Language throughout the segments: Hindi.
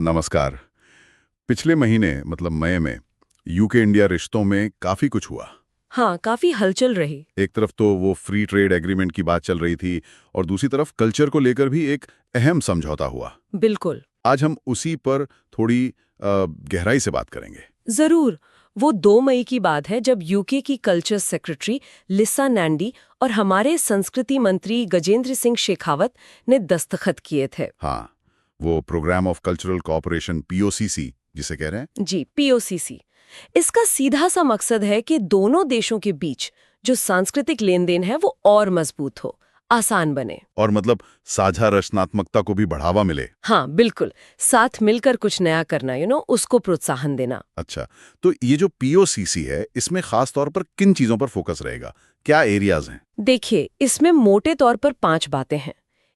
नमस्कार। पिछले महीने मतलब मई में यूके इंडिया रिश्तों में काफी कुछ हुआ। हाँ, काफी हलचल रही। एक तरफ तो वो फ्री ट्रेड एग्रीमेंट की बात चल रही थी और दूसरी तरफ कल्चर को लेकर भी एक अहम समझौता हुआ। बिल्कुल। आज हम उसी पर थोड़ी गहराई से बात करेंगे। जरूर। वो 2 मई की बात है जब यूके की कल्चर सेक्रेटरी लिसा नैंडी और हमारे संस्कृति मंत्री गजेंद्र सिंह शेखावत ने दस्तखत किए थे। हाँ, वो प्रोग्राम ऑफ कल्चरल कोऑपरेशन पीओसीसी जिसे कह रहे हैं। जी, पीओसीसी। इसका सीधा सा मकसद है कि दोनों देशों के बीच जो सांस्कृतिक लेन देन है वो और मजबूत हो, आसान बने। और मतलब साझा रचनात्मकता को भी बढ़ावा मिले। हाँ, बिल्कुल। साथ मिलकर कुछ नया करना, उसको प्रोत्साहन देना। अच्छा, तो ये जो पीओसीसी है इसमें खास तौर पर किन चीजों पर फोकस रहेगा? क्या एरियाज हैं? देखिए, इसमें मोटे तौर पर 5 बातें हैं।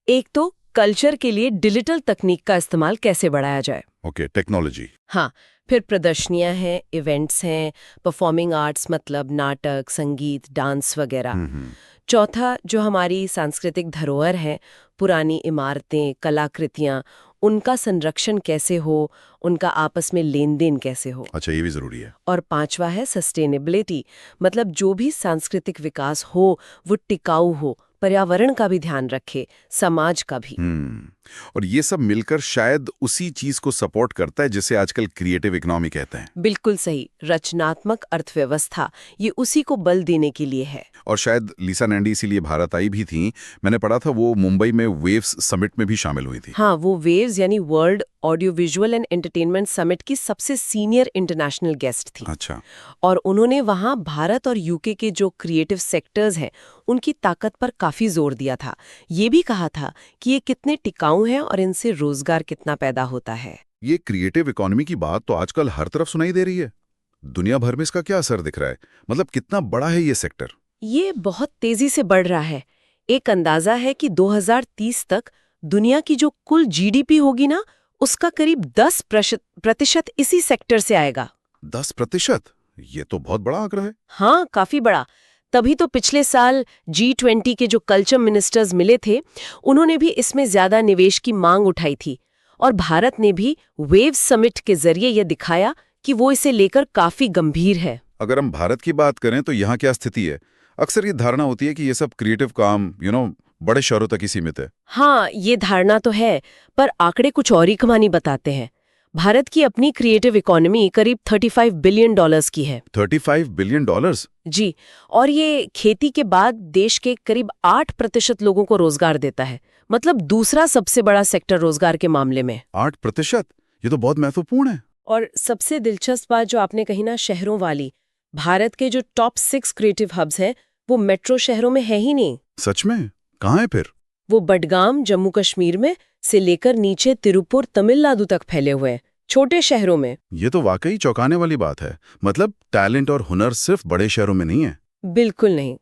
एक तो कल्चर के लिए डिजिटल तकनीक का इस्तेमाल कैसे बढ़ाया जाए। Okay, technology. हाँ, फिर प्रदर्शनियां हैं, इवेंट्स हैं, परफॉर्मिंग आर्ट्स मतलब नाटक, संगीत, डांस वगैरह। चौथा, जो हमारी सांस्कृतिक धरोहर है, पुरानी इमारतें, कलाकृतियां, उनका संरक्षण कैसे हो, उनका आपस में लेन देन कैसे हो। अच्छा, ये भी जरूरी है। और पांचवा है सस्टेनेबिलिटी, मतलब जो भी सांस्कृतिक विकास हो वो टिकाऊ हो, पर्यावरण का भी ध्यान रखे, समाज का भी। और ये सब मिलकर शायद उसी चीज को सपोर्ट करता है जिसे आजकल क्रिएटिव इकोनॉमी कहते हैं। बिल्कुल सही। रचनात्मक अर्थव्यवस्था, ये उसी को बल देने के लिए है। और शायद लिसा नैंडी इसीलिए भारत आई भी थी। मैंने पढ़ा था वो मुंबई में वेव्स समिट में भी शामिल हुई थी। हाँ, वो वेव्स यानी world audio visual and entertainment summit की सबसे सीनियर इंटरनेशनल गेस्ट थी। अच्छा। और उन्होंने वहाँ भारत और यूके के जो क्रिएटिव सेक्टर्स हैं उनकी ताकत पर काफी जोर दिया था। ये भी कहा था कि ये कितने टिकाऊ हैं और इनसे रोजगार कितना पैदा होता है। ये क्रिएटिव इकोनॉमी की बात तो आजकल हर तरफ सुनाई दे रही है। दुनिया भर में इसका क्या असर दिख रहा है? मतलब कितना बड़ा है ये सेक्टर? ये बहुत तेजी से बढ़ रहा है। एक अंदाजा है कि 2030 तक दुनिया की जो कुल जीडीपी होगी ना, उसका करीब 10% इसी सेक्टर से आएगा। 10%? ये तो बहुत बड़ा आंकड़ा है। हाँ, काफी बड़ा। तभी तो पिछले साल G20 के जो कल्चर मिनिस्टर्स मिले थे, उन्होंने भी इसमें ज्यादा निवेश की मांग उठाई थी। और भारत ने भी वेव समिट के जरिए यह दिखाया कि वो इसे लेकर काफी गंभीर है। अगर हम भारत की बात करें तो यहाँ क्या स्थिति है? अक्सर ये धारणा होती है कि ये सब क्रिएटिव काम बड़े शहरों तक ही सीमित है। हाँ, ये धारणा तो है, पर आंकड़े कुछ और ही कहानी बताते हैं। भारत की अपनी क्रिएटिव इकोनॉमी करीब $35 बिलियन की है। $35 बिलियन? जी, और ये खेती के बाद देश के करीब 8% लोगों को रोजगार देता है। मतलब दूसरा सबसे बड़ा सेक्टर रोजगार के मामले में। 8%? ये तो बहुत महत्वपूर्ण है। और सबसे दिलचस्प बात जो आपने कही ना, शहरों वाली, भारत के जो टॉप 6 क्रिएटिव हब्स हैं वो मेट्रो शहरों में है ही नहीं। सच में? कहाँ है फिर? वो बडगाम जम्मू कश्मीर में से लेकर नीचे तिरुपुर तमिलनाडु तक फैले हुए हैं, छोटे शहरों में। ये तो वाकई चौंकाने वाली बात है। मतलब टैलेंट और हुनर सिर्फ बड़े शहरों में नहीं है। बिल्कुल नहीं।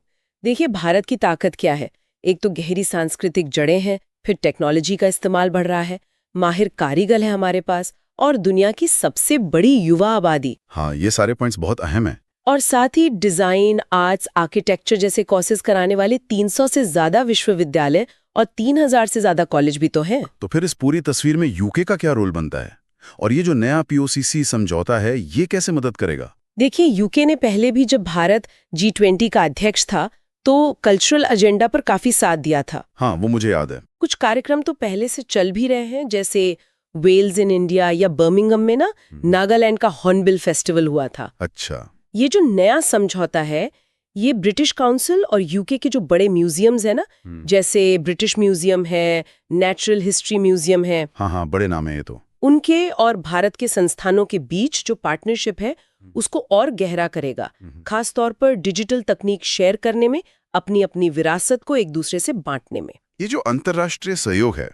देखिए, भारत की ताकत क्या है? एक तो गहरी सांस्कृतिक जड़ें हैं, फिर टेक्नोलॉजी का इस्तेमाल बढ़ रहा है, माहिर कारीगर है हमारे पास, और दुनिया की सबसे बड़ी युवा आबादी। हाँ, ये सारे पॉइंट्स बहुत अहम हैं। और साथ ही डिजाइन, आर्ट्स, आर्किटेक्चर जैसे कोर्सेज कराने वाले 300 से ज्यादा विश्वविद्यालय और 3000 से ज्यादा कॉलेज भी तो हैं। तो फिर इस पूरी तस्वीर में यूके का क्या रोल बनता है? और ये जो नया पीओसीसी समझौता है, ये कैसे मदद करेगा? देखिए, यूके ने पहले भी जब भारत G20 का अध्यक्ष था तो कल्चरल एजेंडा पर काफी साथ दिया था। हाँ, वो मुझे याद है। कुछ कार्यक्रम तो पहले से चल भी रहे हैं, जैसे वेल्स इन इंडिया या बर्मिंघम में ना नागालैंड का हॉर्नबिल फेस्टिवल हुआ था। अच्छा। ये जो नया समझौता है, ये ब्रिटिश काउंसिल और यूके के जो बड़े म्यूजियम्स है ना, जैसे ब्रिटिश म्यूजियम है, नेचुरल हिस्ट्री म्यूजियम है, हाँ हाँ, बड़े नाम है ये तो। उनके और भारत के संस्थानों के बीच जो पार्टनरशिप है उसको और गहरा करेगा, खास तौर पर डिजिटल तकनीक शेयर करने में, अपनी अपनी विरासत को एक दूसरे से बांटने में। ये जो अंतर्राष्ट्रीय सहयोग है,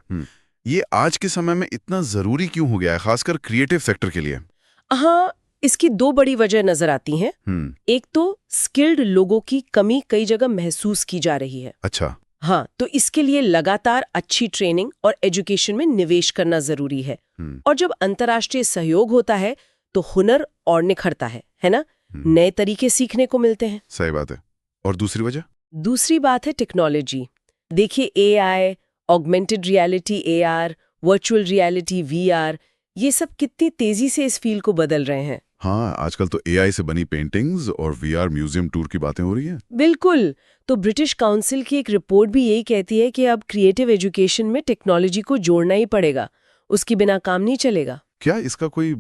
ये आज के समय में इतना जरूरी क्यों हो गया है, खासकर क्रिएटिव सेक्टर के लिए? हाँ, इसकी 2 बड़ी वजह नजर आती हैं। एक तो स्किल्ड लोगों की कमी कई जगह महसूस की जा रही है। अच्छा। हाँ, तो इसके लिए लगातार अच्छी ट्रेनिंग और एजुकेशन में निवेश करना जरूरी है। और जब अंतर्राष्ट्रीय सहयोग होता है तो हुनर और निखरता है ना? नए तरीके सीखने को मिलते हैं। सही बात है। और दूसरी वजह? दूसरी बात है टेक्नोलॉजी। देखिए, AI, augmented reality AR, virtual reality VR, ये सब कितनी तेजी से इस फील्ड को बदल रहे हैं। हाँ, आजकल तो एआई से बनी पेंटिंग्स और वीआर म्यूजियम टूर की बातें हो रही हैं। बिल्कुल। तो ब्रिटिश काउंसिल की एक रिपोर्ट भी यही कहती है कि अब क्रिएटिव एजुकेशन में टेक्नोलॉजी को जोड़ना ही पड़ेगा, उसके बिना काम नहीं चलेगा। क्या इसका कोई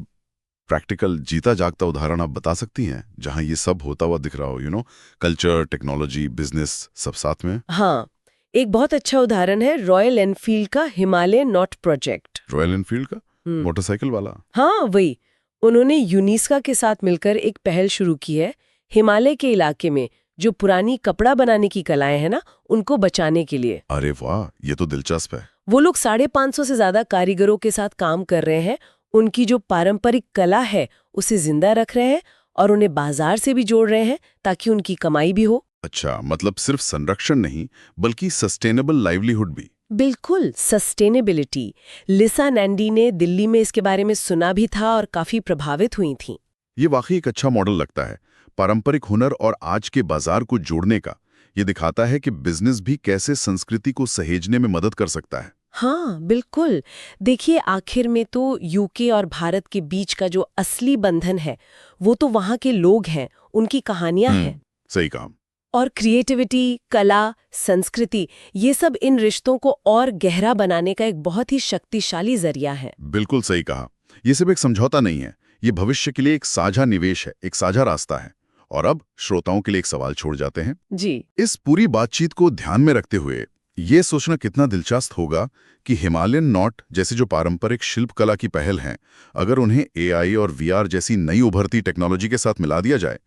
प्रैक्टिकल जीता जागता उदाहरण आप बता सकती हैं जहां ये सब होता हुआ दिख रहा हो, कल्चर, टेक्नोलॉजी, बिजनेस सब साथ में? हाँ, एक बहुत अच्छा उदाहरण है रॉयल एनफील्ड का Himalaya not project. Royal Enfield का मोटरसाइकिल वाला? हाँ, वही। उन्होंने यूनेस्को के साथ मिलकर एक पहल शुरू की है हिमालय के इलाके में जो पुरानी कपड़ा बनाने की कलाएं हैं ना, उनको बचाने के लिए। अरे वाह, ये तो दिलचस्प है। वो लोग 550 से ज्यादा कारीगरों के साथ काम कर रहे हैं, उनकी जो पारंपरिक कला है उसे जिंदा रख रहे हैं और उन्हें बाजार से भी जोड़ रहे हैं ताकि उनकी कमाई भी हो। अच्छा, मतलब सिर्फ संरक्षण नहीं बल्कि सस्टेनेबल लाइवलीहुड भी। बिल्कुल, सस्टेनेबिलिटी। लिसा नैंडी ने दिल्ली में इसके बारे में सुना भी था और काफी प्रभावित हुई थीं। ये वाकई एक अच्छा मॉडल लगता है, पारंपरिक हुनर और आज के बाजार को जोड़ने का। ये दिखाता है कि बिजनेस भी कैसे संस्कृति को सहेजने में मदद कर सकता है। हाँ, बिल्कुल। देखिए, आखिर में तो यूके और भारत के बीच का जो असली बंधन है वो तो वहाँ के लोग हैं, उनकी कहानियां हैं। सही कहा। और क्रिएटिविटी, कला, संस्कृति, ये सब इन रिश्तों को और गहरा बनाने का एक बहुत ही शक्तिशाली जरिया है। बिल्कुल सही कहा। ये सिर्फ एक समझौता नहीं है, ये भविष्य के लिए एक साझा निवेश है, एक साझा रास्ता है। और अब श्रोताओं के लिए एक सवाल छोड़ जाते हैं जी। इस पूरी बातचीत को ध्यान में रखते हुए ये सोचना कितना दिलचस्प होगा कि हिमालयन नॉट जैसी जो पारंपरिक शिल्प कला की पहल हैं, अगर उन्हें एआई और वीआर जैसी नई उभरती टेक्नोलॉजी के साथ मिला दिया जाए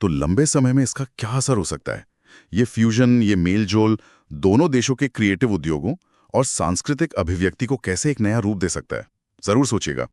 तो लंबे समय में इसका क्या असर हो सकता है। ये फ्यूजन, ये मेलजोल दोनों देशों के क्रिएटिव उद्योगों और सांस्कृतिक अभिव्यक्ति को कैसे एक नया रूप दे सकता है, जरूर सोचिएगा।